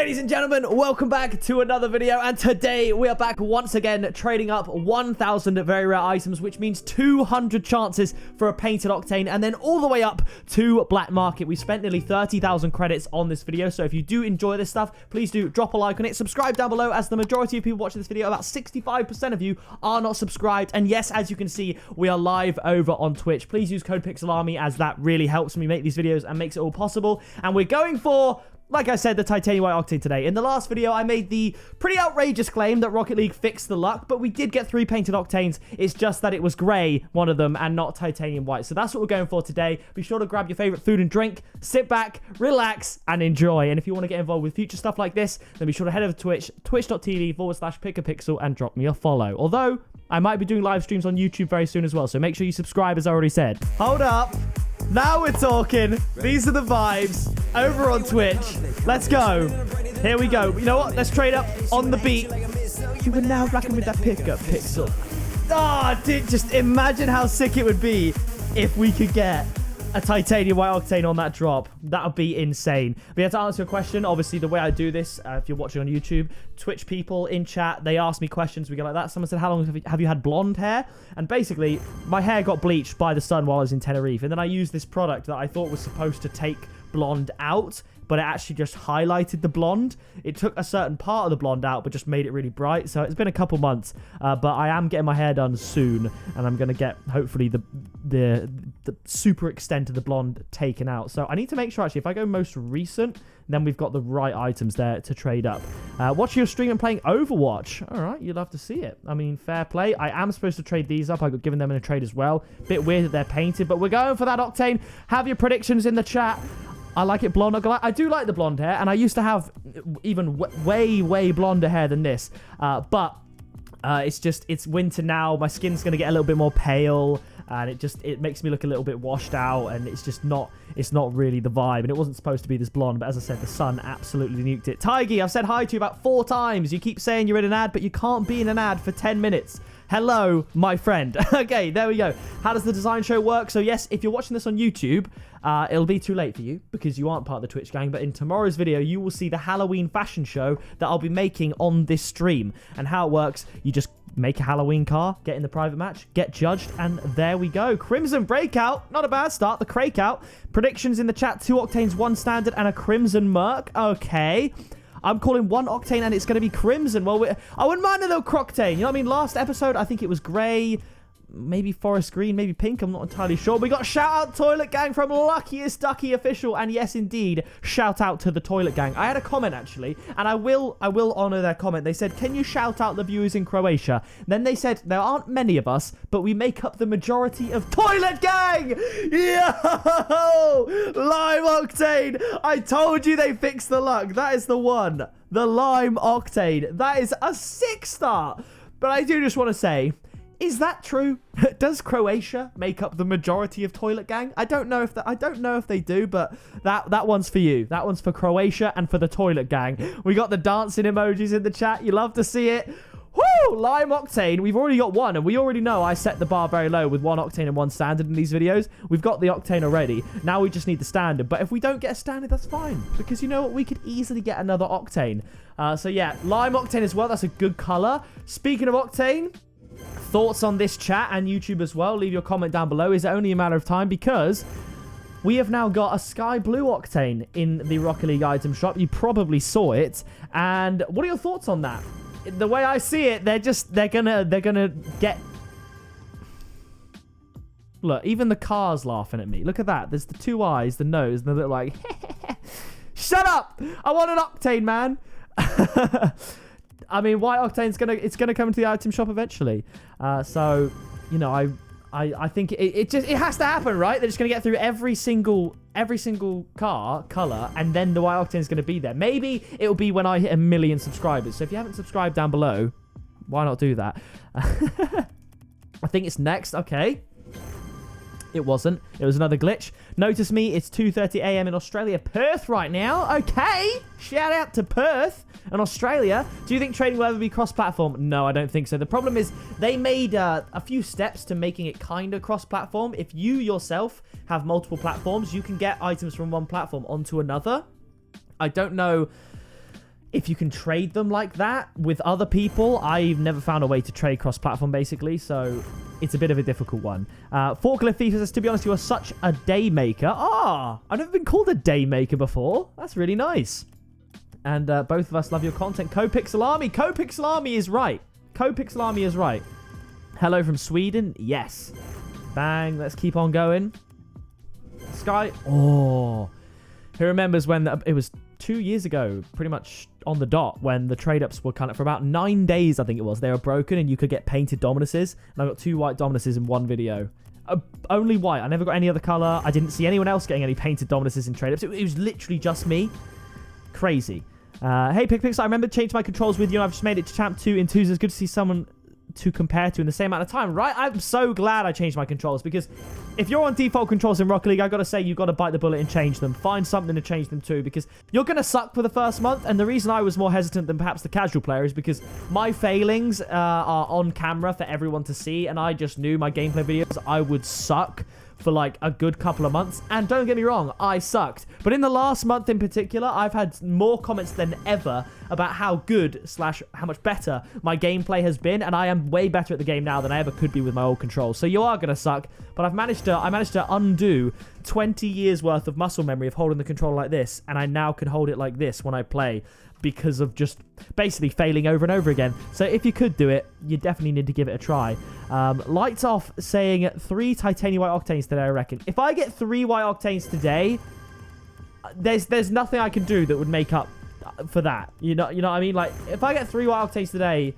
Ladies and gentlemen, welcome back to another video, and today we are back once again trading up 1,000 very rare items, which means 200 chances for a painted Octane, and then all the way up to black market. We spent nearly 30,000 credits on this video, so if you do enjoy this stuff, please do drop a like on it, subscribe down below, as the majority of people watching this video, about 65% of you, are not subscribed. And yes, as you can see, we are live over on Twitch. Please use code PixelArmy, as that really helps me make these videos and makes it all possible. And we're going for, like I said, the Titanium White Octane today. In the last video, I made the pretty outrageous claim that Rocket League fixed the luck, but we did get 3 painted Octanes. It's just that it was grey, one of them, and not Titanium White. So that's what we're going for today. Be sure to grab your favourite food and drink, sit back, relax, and enjoy. And if you want to get involved with future stuff like this, then be sure to head over to Twitch, twitch.tv/pickapixel, and drop me a follow. Although, I might be doing live streams on YouTube very soon as well, so make sure you subscribe, as I already said. Hold up. Now we're talking. These are the vibes over on Twitch. Let's go. Here we go. You know what? Let's trade up on the beat. You are now rocking with that pickup pixel. Ah, dude, just imagine how sick it would be if we could get a Titanium White Octane on that drop. That would be insane. But yeah, to answer your question, obviously the way I do this, if you're watching on YouTube, Twitch people in chat, they ask me questions. We go like that. Someone said, how long have you had blonde hair? And basically, my hair got bleached by the sun while I was in Tenerife. And then I used this product that I thought was supposed to take blonde out, but it actually just highlighted the blonde. It took a certain part of the blonde out, but just made it really bright. So it's been a couple months, but I am getting my hair done soon, and I'm going to get, hopefully, the super extent of the blonde taken out. So I need to make sure, actually, if I go most recent, then we've got the right items there to trade up. Watching your stream and playing Overwatch. All right, you'll have to see it. I mean, fair play. I am supposed to trade these up. I got given them in a trade as well. Bit weird that they're painted, but we're going for that Octane. Have your predictions in the chat. I like it blonde. I do like the blonde hair, and I used to have even way blonder hair than this. But it's winter now. My skin's going to get a little bit more pale, and it makes me look a little bit washed out, and it's not really the vibe. And it wasn't supposed to be this blonde, but as I said, the sun absolutely nuked it. Tiggy, I've said hi to you about 4 times. You keep saying you're in an ad, but you can't be in an ad for 10 minutes. Hello, my friend. Okay, there we go. How does the design show work? So yes, if you're watching this on YouTube, it'll be too late for you because you aren't part of the Twitch gang. But in tomorrow's video, you will see the Halloween fashion show that I'll be making on this stream. And how it works, you just make a Halloween car, get in the private match, get judged, and there we go. Crimson Breakout. Not a bad start. The Crakeout. Predictions in the chat. 2 Octanes, 1 Standard, and a Crimson Merc. Okay. I'm calling 1 Octane, and it's going to be Crimson. Well, I wouldn't mind a little Croctane. You know what I mean? Last episode, I think it was grey, maybe forest green, maybe pink. I'm not entirely sure. We got shout out Toilet Gang from Luckiest Ducky Official. And yes, indeed, shout out to the Toilet Gang. I had a comment, actually, and I will honor their comment. They said, can you shout out the viewers in Croatia? Then they said, there aren't many of us, but we make up the majority of Toilet Gang. Yo! Lime Octane. I told you they fixed the luck. That is the one. The Lime Octane. That is a 6 start. But I do just want to say, is that true? Does Croatia make up the majority of Toilet Gang? I don't know if they do, but that one's for you. That one's for Croatia and for the Toilet Gang. We got the dancing emojis in the chat. You love to see it. Woo! Lime Octane. We've already got one, and we already know I set the bar very low with 1 Octane and 1 Standard in these videos. We've got the Octane already. Now we just need the Standard. But if we don't get a Standard, that's fine. Because you know what? We could easily get another Octane. So yeah, Lime Octane as well. That's a good color. Speaking of Octane, thoughts on this chat and YouTube as well. Leave your comment down below. Is it only a matter of time? Because we have now got a sky blue Octane in the Rocket League item shop. You probably saw it. And what are your thoughts on that? The way I see it, they're gonna get. Look, even the car's laughing at me. Look at that. There's the 2 eyes, the nose, and they look like, shut up! I want an Octane, man. I mean, White Octane's gonna come into the item shop eventually. So, you know, I think it has to happen, right? They're just gonna get through every single car color, and then the White Octane's gonna be there. Maybe it'll be when I hit 1 million subscribers. So if you haven't subscribed down below, why not do that? I think it's next. Okay. It wasn't. It was another glitch. Notice me, it's 2:30 a.m. in Australia, Perth right now. Okay. Shout out to Perth and Australia. Do you think trading will ever be cross-platform? No, I don't think so. The problem is they made a few steps to making it kind of cross-platform. If you yourself have multiple platforms, you can get items from one platform onto another. I don't know if you can trade them like that with other people. I've never found a way to trade cross-platform, basically, so it's a bit of a difficult one. Forklift Thief says, to be honest, you are such a day maker. I've never been called a day maker before. That's really nice. And both of us love your content. CoPixelArmy. CoPixelArmy is right. CoPixelArmy is right. Hello from Sweden. Yes. Bang. Let's keep on going. Sky. Oh. Who remembers when it was 2 years ago, pretty much on the dot, when the trade-ups were kind of, for about 9 days, I think it was, they were broken and you could get painted Dominuses. And I got 2 white Dominuses in one video. Only white. I never got any other color. I didn't see anyone else getting any painted Dominuses in trade-ups. It was literally just me. Crazy. Hey, PicPix, I remember changing my controls with you and I've just made it to Champ 2 in 2s. It's good to see someone to compare to in the same amount of time, right? I'm so glad I changed my controls, because if you're on default controls in Rocket League, I gotta say, you gotta bite the bullet and change them. Find something to change them to, because you're gonna suck for the first month. And the reason I was more hesitant than perhaps the casual player is because my failings are on camera for everyone to see, and I just knew my gameplay videos, I would suck for like a good couple of months. And don't get me wrong, I sucked. But in the last month in particular, I've had more comments than ever about how good / how much better my gameplay has been, and I am way better at the game now than I ever could be with my old controls. So you are gonna suck, but I managed to undo 20 years worth of muscle memory of holding the controller like this, and I now can hold it like this when I play, because of just basically failing over and over again. So if you could do it, you definitely need to give it a try. Lights Off saying 3 titanium white octanes today, I reckon. If I get 3 white octanes today, there's nothing I can do that would make up for that. You know what I mean? Like, if I get 3 white octanes today,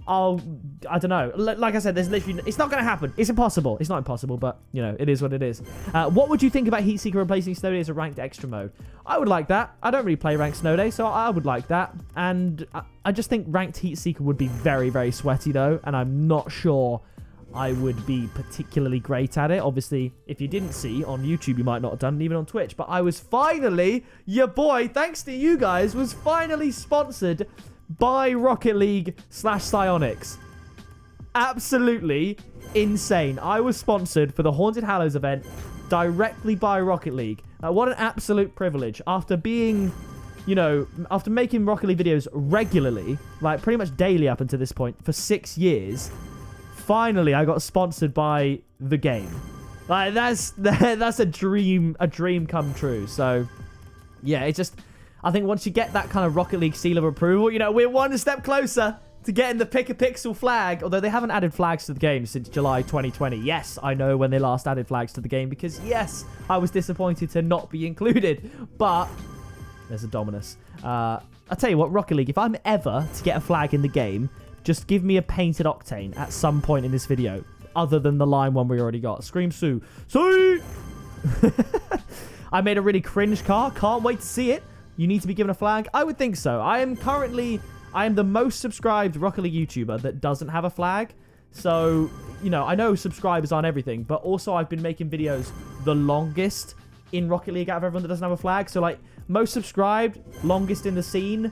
I don't know. Like I said, there's literally, it's not going to happen. It's impossible. It's not impossible, but, you know, it is what it is. What would you think about Heatseeker replacing Snow Day as a ranked extra mode? I would like that. I don't really play ranked Snow Day, so I would like that. And I just think ranked Heatseeker would be very, very sweaty, though, and I'm not sure I would be particularly great at it. Obviously, if you didn't see on YouTube, you might not have done it, even on Twitch. But I was finally, your boy, thanks to you guys, was finally sponsored by Rocket League / Psyonix. Absolutely insane. I was sponsored for the Haunted Hallows event directly by Rocket League. What an absolute privilege. After being, you know, after making Rocket League videos regularly, like pretty much daily up until this point, for 6 years, finally I got sponsored by the game. Like, that's a dream come true. So yeah, it's just, I think once you get that kind of Rocket League seal of approval, you know, we're one step closer to getting the Pick-a-Pixel flag. Although they haven't added flags to the game since July 2020. Yes, I know when they last added flags to the game, because yes, I was disappointed to not be included. But there's a Dominus. I'll tell you what, Rocket League, if I'm ever to get a flag in the game, just give me a painted Octane at some point in this video, other than the lime one we already got. Scream Sue. Sue! I made a really cringe car. Can't wait to see it. You need to be given a flag? I would think so. I am the most subscribed Rocket League YouTuber that doesn't have a flag. So, you know, I know subscribers aren't everything, but also I've been making videos the longest in Rocket League out of everyone that doesn't have a flag. So, like, most subscribed, longest in the scene.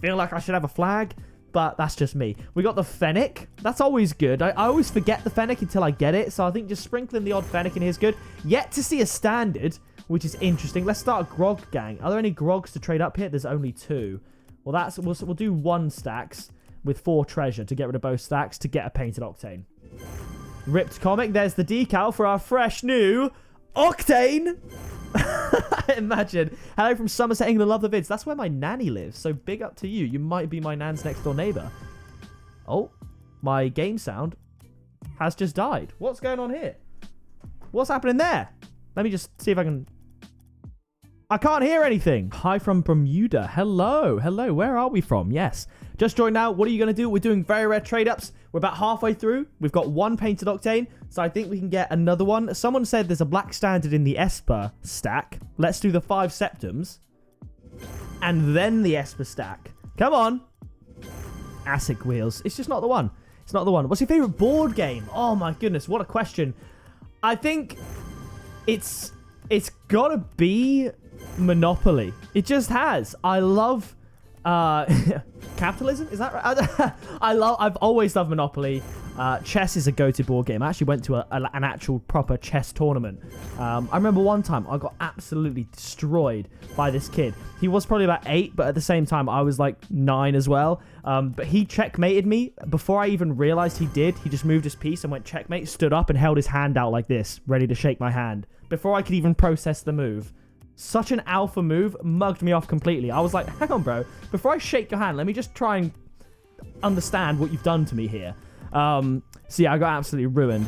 Feel like I should have a flag, but that's just me. We got the Fennec. That's always good. I always forget the Fennec until I get it. So I think just sprinkling the odd Fennec in here is good. Yet to see a standard, which is interesting. Let's start a Grog gang. Are there any Grogs to trade up here? There's only 2. Well, we'll do 1 stacks with 4 treasure to get rid of both stacks to get a painted Octane. Ripped comic. There's the decal for our fresh new Octane. Imagine. Hello from Somerset, England. Love the vids. That's where my nanny lives. So big up to you. You might be my nan's next door neighbor. Oh, my game sound has just died. What's going on here? What's happening there? Let me just see if I can... I can't hear anything. Hi from Bermuda. Hello. Hello. Where are we from? Yes. Just joined now. What are you going to do? We're doing very rare trade-ups. We're about halfway through. We've got 1 painted Octane, so I think we can get another one. Someone said there's a black standard in the Esper stack. Let's do the 5 Septums. And then the Esper stack. Come on. ASIC wheels. It's just not the one. It's not the one. What's your favorite board game? Oh my goodness. What a question. I think it's gotta be Monopoly. It just has. I love capitalism. Is that right? I've always loved Monopoly. Chess is a go-to board game. I actually went to an actual proper chess tournament. I remember one time I got absolutely destroyed by this kid. He was probably about 8, but at the same time I was like 9 as well. But he checkmated me before I even realized he did. He just moved his piece and went checkmate, stood up and held his hand out like this, ready to shake my hand, before I could even process the move. Such an alpha move, mugged me off completely. I was like, hang on, bro. Before I shake your hand, let me just try and understand what you've done to me here. So yeah, I got absolutely ruined.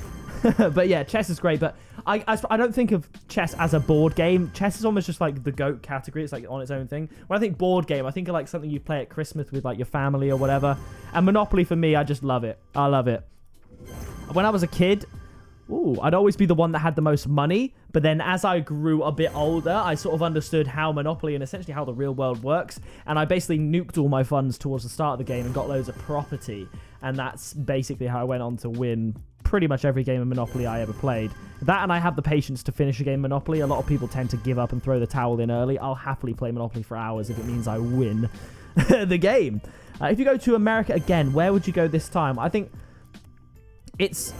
But yeah, chess is great, but I don't think of chess as a board game. Chess is almost just like the GOAT category. It's like on its own thing. When I think board game, I think of like something you play at Christmas with like your family or whatever. And Monopoly for me, I just love it. I love it. When I was a kid, I'd always be the one that had the most money. But then as I grew a bit older, I sort of understood how Monopoly and essentially how the real world works. And I basically nuked all my funds towards the start of the game and got loads of property. And that's basically how I went on to win pretty much every game of Monopoly I ever played. That, and I have the patience to finish a game of Monopoly. A lot of people tend to give up and throw the towel in early. I'll happily play Monopoly for hours if it means I win the game. If you go to America again, where would you go this time? I think it's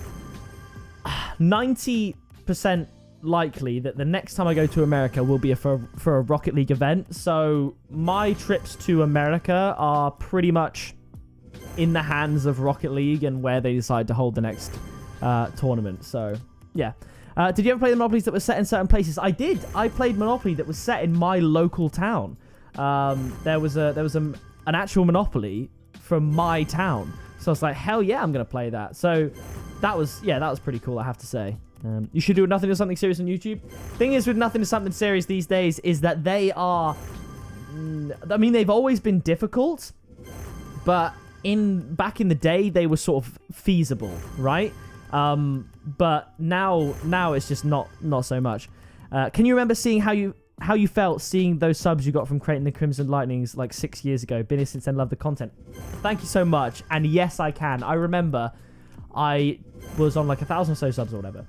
90% likely that the next time I go to America will be for a Rocket League event. So my trips to America are pretty much in the hands of Rocket League and where they decide to hold the next tournament. So yeah. Did you ever play the Monopolies that were set in certain places? I did. I played Monopoly that was set in my local town. There was an actual Monopoly from my town. So I was like, hell yeah, I'm gonna play that. So that was pretty cool, I have to say. You should do Nothing to Something Serious on YouTube. Thing is with Nothing to Something Serious these days is that they are, I mean, they've always been difficult, but back in the day they were sort of feasible, right? But now it's just not so much. Can you remember seeing how you felt seeing those subs you got from creating the Crimson Lightnings like 6 years ago? Been here since then, love the content. Thank you so much. And yes, I can. I remember I was on like 1,000 or so subs or whatever.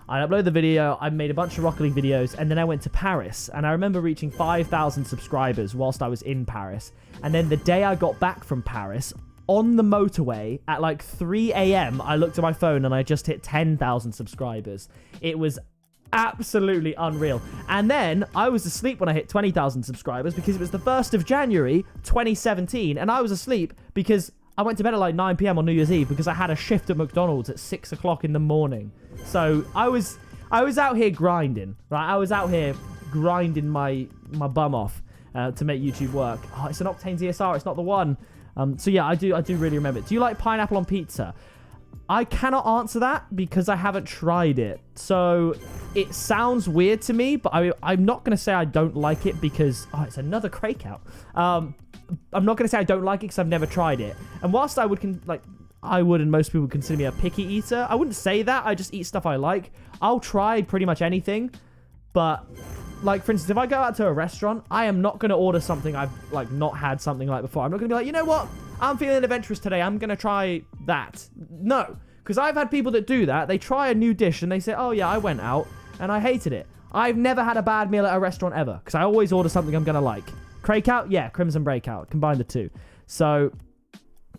I uploaded the video, I made a bunch of Rocket League videos, and then I went to Paris. And I remember reaching 5,000 subscribers whilst I was in Paris. And then the day I got back from Paris, on the motorway at like 3 a.m, I looked at my phone and I just hit 10,000 subscribers. It was absolutely unreal. And then I was asleep when I hit 20,000 subscribers because it was the 1st of January 2017. And I was asleep because I went to bed at like 9 p.m. on New Year's Eve because I had a shift at McDonald's at 6 o'clock in the morning. So I was out here grinding, right? I was out here grinding my bum off to make YouTube work. Oh, it's an Octane ZSR. It's not the one. So yeah, I do really remember it. Do you like pineapple on pizza? I cannot answer that because I haven't tried it. So it sounds weird to me, but I'm not going to say I don't like it because... Oh, it's another Crakeout. I'm not going to say I don't like it because I've never tried it. And whilst I would and most people consider me a picky eater, I wouldn't say that. I just eat stuff I like. I'll try pretty much anything. But, like, for instance, if I go out to a restaurant, I am not going to order something I've, like, not had something like before. I'm not going to be like, you know what? I'm feeling adventurous today. I'm going to try that. No. Because I've had people that do that. They try a new dish and they say, oh, yeah, I went out and I hated it. I've never had a bad meal at a restaurant ever because I always order something I'm going to like. Crakeout? Yeah, Crimson Breakout. Combine the two. So,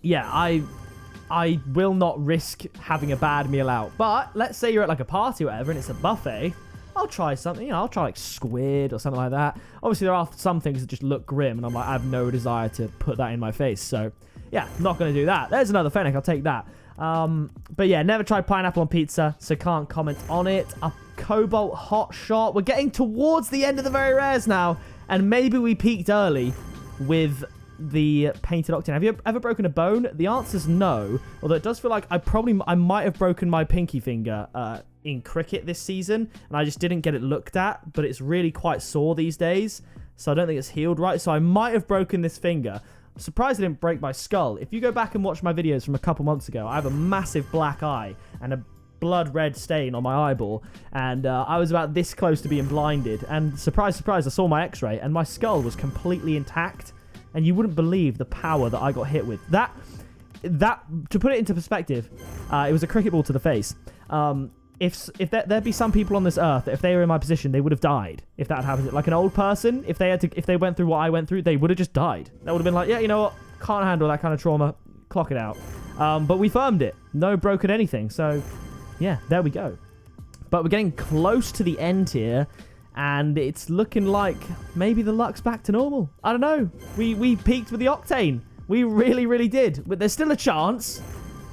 yeah, I will not risk having a bad meal out. But let's say you're at like a party or whatever and it's a buffet. I'll try something. You know, I'll try like squid or something like that. Obviously, there are some things that just look grim and I'm like, I have no desire to put that in my face. So, yeah, not going to do that. There's another Fennec. I'll take that. But yeah, never tried pineapple on pizza, so can't comment on it. A Cobalt Hot Shot. We're getting towards the end of the very rares now. And maybe we peaked early with the painted Octane. Have you ever broken a bone? The answer's no. Although it does feel like I might have broken my pinky finger in cricket this season. And I just didn't get it looked at. But it's really quite sore these days. So I don't think it's healed right. So I might have broken this finger. I'm surprised I didn't break my skull. If you go back and watch my videos from a couple months ago, I have a massive black eye and a blood red stain on my eyeball, and I was about this close to being blinded, and surprise surprise, I saw my x-ray and my skull was completely intact, and you wouldn't believe the power that I got hit with. That to put it into perspective, it was a cricket ball to the face. If there'd be some people on this earth that if they were in my position, they would have died if that had happened. Like an old person, if they went through what I went through, they would have just died. That would have been like, yeah, you know what, can't handle that kind of trauma, clock it out. But we firmed it. No broken anything. So, yeah, there we go. But we're getting close to the end here. And it's looking like maybe the luck's back to normal. I don't know. We peaked with the Octane. We really, really did. But there's still a chance.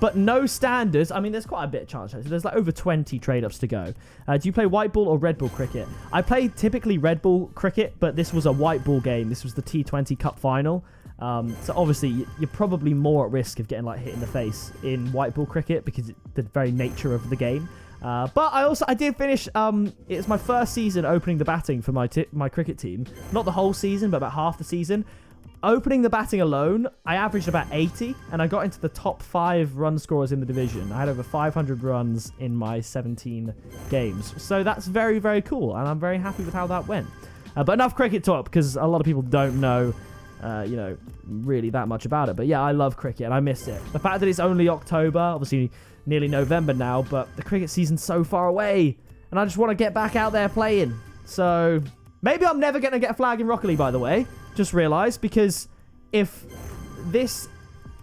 But no standards. I mean, there's quite a bit of chance. There's like over 20 trade-ups to go. Do you play white ball or red ball cricket? I play typically red ball cricket, but this was a white ball game. This was the T20 Cup final. So obviously, you're probably more at risk of getting like hit in the face in white ball cricket because the very nature of the game. But I did finish. It's my first season opening the batting for my cricket team. Not the whole season, but about half the season. Opening the batting alone, I averaged about 80, and I got into the top 5 run scorers in the division. I had over 500 runs in my 17 games. So that's very, very cool, and I'm very happy with how that went. But enough cricket talk, because a lot of people don't know, really that much about it. But yeah, I love cricket, and I missed it. The fact that it's only October, obviously nearly November now, but the cricket season's so far away, and I just want to get back out there playing. So maybe I'm never going to get a flag in Rocket League, by the way. Just realised, because if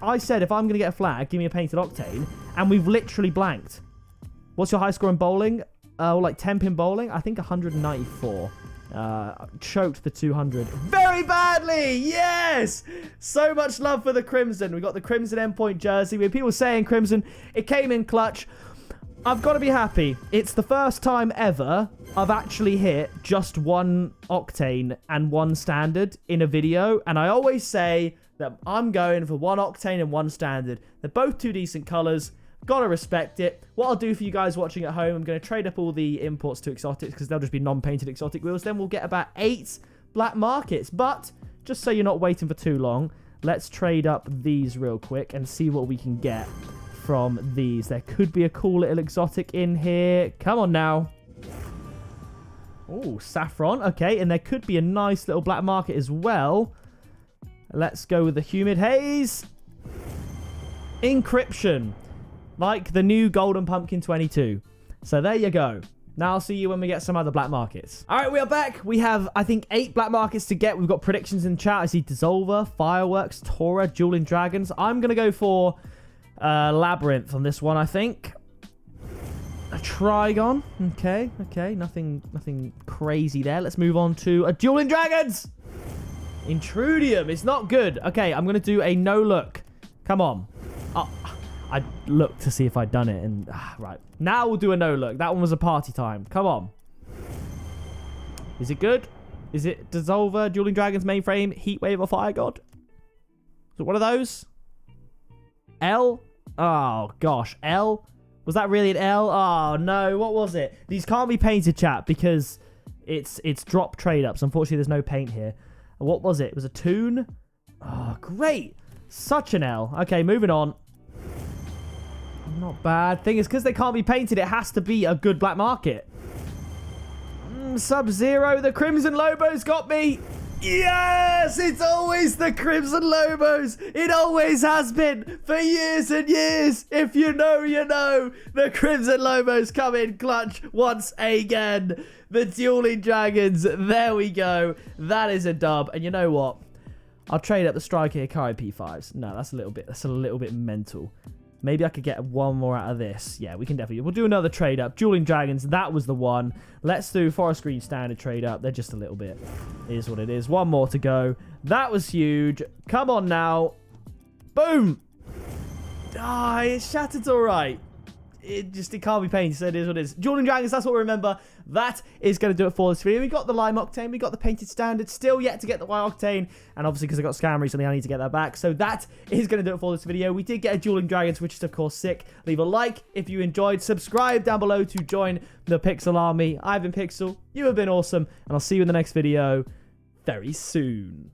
I said if I'm going to get a flag, give me a painted Octane, and we've literally blanked. What's your high score in bowling? Like 10-pin bowling? I think 194. Choked the 200 very badly. Yes! So much love for the Crimson. We got the Crimson Endpoint jersey. We had people saying Crimson. It came in clutch. I've got to be happy. It's the first time ever I've actually hit just one Octane and one standard in a video. And I always say that I'm going for one Octane and one standard. They're both 2 decent colours. Gotta respect it. What I'll do for you guys watching at home, I'm going to trade up all the imports to exotics because they'll just be non-painted exotic wheels. Then we'll get about 8 black markets. But just so you're not waiting for too long, let's trade up these real quick and see what we can get from these. There could be a cool little exotic in here. Come on now. Oh, saffron. Okay, and there could be a nice little black market as well. Let's go with the humid haze. Encryption. Like the new Golden Pumpkin 22. So there you go. Now I'll see you when we get some other black markets. All right, we are back. We have, I think, 8 black markets to get. We've got predictions in chat. I see Dissolver, Fireworks, Tora, Dueling Dragons. I'm going to go for Labyrinth on this one, I think. A Trigon. Okay. Nothing crazy there. Let's move on to a Dueling Dragons. Intrudium. It's not good. Okay, I'm going to do a no look. Come on. Oh, I looked to see if I'd done it. And right. Now we'll do a no look. That one was a party time. Come on. Is it good? Is it Dissolver, Dueling Dragons, Mainframe, Heatwave, or Fire God? Is it one of those? L? Oh, gosh. L? Was that really an L? Oh, no. What was it? These can't be painted, chat, because it's drop trade-ups. Unfortunately, there's no paint here. What was it? It was a Toon? Oh, great. Such an L. Okay, moving on. Not bad. Thing is, because they can't be painted, it has to be a good black market. Sub-Zero. The Crimson Lobos got me. Yes! It's always the Crimson Lobos. It always has been for years and years. If you know, you know. The Crimson Lobos come in clutch once again. The Dueling Dragons. There we go. That is a dub. And you know what? I'll trade up the Striker Hikari P5s. No, that's a little bit mental. Maybe I could get one more out of this. Yeah, we can definitely. We'll do another trade up. Dueling Dragons, that was the one. Let's do Forest Green Standard trade up. They're just a little bit. It is what it is. One more to go. That was huge. Come on now. Boom. Ah, it shattered's all right. It can't be painted, so it is what it is. Dueling Dragons, that's what we remember. That is going to do it for this video. We got the Lime Octane, we got the Painted Standard, still yet to get the White Octane, and obviously because I got scammed recently, I need to get that back. So that is going to do it for this video. We did get a Dueling Dragons, which is of course sick. Leave a like if you enjoyed. Subscribe down below to join the Pixel Army. I've been Pixel, you have been awesome, and I'll see you in the next video very soon.